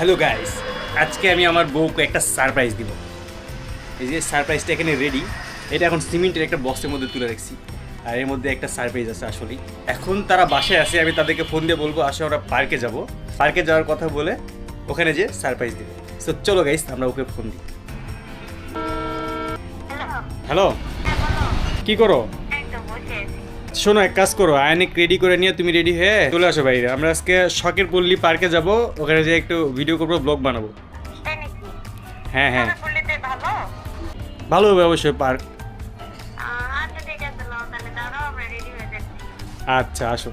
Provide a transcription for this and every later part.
Hello guys, আজকে আমি আমার বউকে একটা সারপ্রাইজ দিব। এই যে সারপ্রাইজটা এখানে রেডি। এটা এখন সিমেন্টের একটা বক্সের মধ্যে তুলে রাখছি, আর এর মধ্যে একটা সারপ্রাইজ আছে আসলেই। এখন তারা বাসায় আছে, আমি তাদেরকে ফোন দিয়ে বলবো আসলে আমরা পার্কে যাব। পার্কে যাওয়ার কথা বলে ওখানে যে সারপ্রাইজ দিব। সো চলো গাইস, আমরা ওকে ফোন দিই। হ্যালো, কি করো? শোনো, এক কাজ করো, আয়নিক রেডি করে নিয়ে তুমি রেডি হয়ে চলে আসো বাইরে। আমরা আজকে শখের পল্লী পার্কে যাব, ওখানে যে একটু ভিডিও করবো, ব্লগ বানাবো। হ্যাঁ হ্যাঁ, ভালো হবে অবশ্যই পার্ক। আচ্ছা আসো,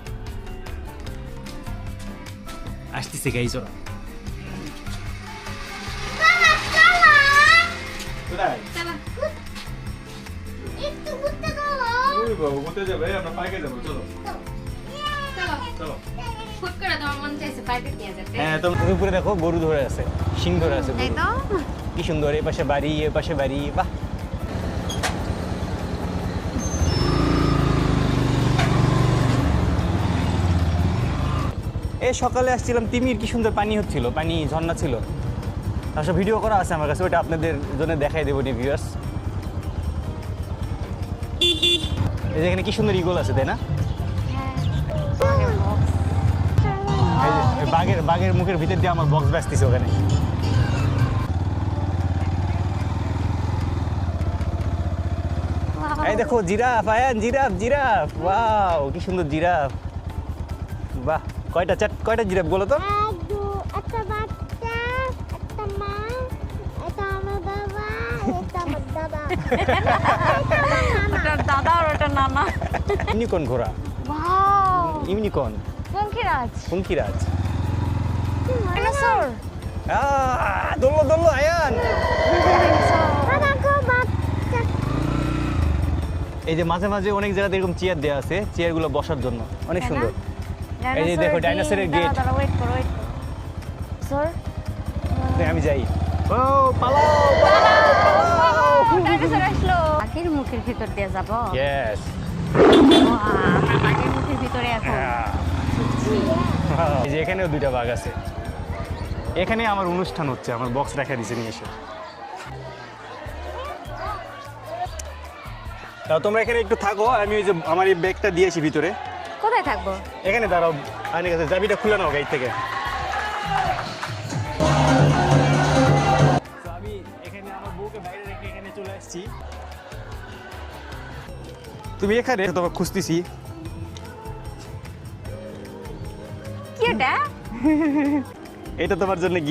আসতেছে গাইজ ওরা। ঘুরতে যাবে, আমরা পার্কে যাবো, চলো চলো। হ্যাঁ, তুমি উপরে দেখো, গরু ধরে আছে, সিং ধরে আছে, কি সুন্দর। এ পাশে বাড়ি, এ পাশে বাড়ি, বাহ। এই সকালে আসছিলাম, তিমির কি সুন্দর পানি হচ্ছিল, পানি ঝর্ণা ছিল। আসলে ভিডিও করা আছে আমার কাছে, ওটা আপনাদের জন্য দেখাই দেবো নি ভিউয়ার্স। এই যে এখানে কি সুন্দর ইগল আছে, তাই না? বাঘের মুখের ভিতর দিয়ে আমার বক্স বাজতেছে ওখানে। এই দেখো giraffe, Ayan giraffe, giraffe, wow কি সুন্দর জিরাফ, বাহ। কয়টা জিরাফ বলো তো? একটা বাচ্চা, একটা মা, এটা আমার বাবা, এটা আমার দাদা। ওটা দাদা আর ওটা নানা। ইউনিকর্ন ঘোড়া, ওয়াও, ইউনিকর্ন, পঙ্খিরাজ, ডাইনোসর। দোল্লো আয়ান। দাদা গো বাচ্চা। এই যে মাঝে মাঝে অনেক জায়গাতে এরকম চেয়ার দেওয়া আছে, চেয়ারগুলো বসার জন্য অনেক সুন্দর। এই যে দেখো ডাইনোসরের গেট। ওয়েট করো স্যার, আমি যাই। ও পালাও, ডাইনোসর আসলো। বাঘের মুখের ভিতর দিয়ে যাব। ইয়েস। আমরা বাঘের মুখের ভিতরে এখন। এই যে এখানেও দুইটা বাঘ আছে। এখানে আমার অনুষ্ঠান হচ্ছে, আমার বক্স রাখা দিয়েছে নিয়ে এসে। তাও তোমরা এখানে একটু থাকো, আমি ওই যে আমার এই ব্যাগটা দিয়েছি ভিতরে। কোথায় থাকবো? এখানে দাঁড়াও, আইনের কাছে চাবিটা খুলে নাও গাড়ি থেকে। আমি এখানে আমার বউকে বাইরে রেখে এখানে চলে আসছি। তুমি এখানে, তোমাকে খুঁজতেছি। কি এটা? এটা তোমার জন্য গিফট।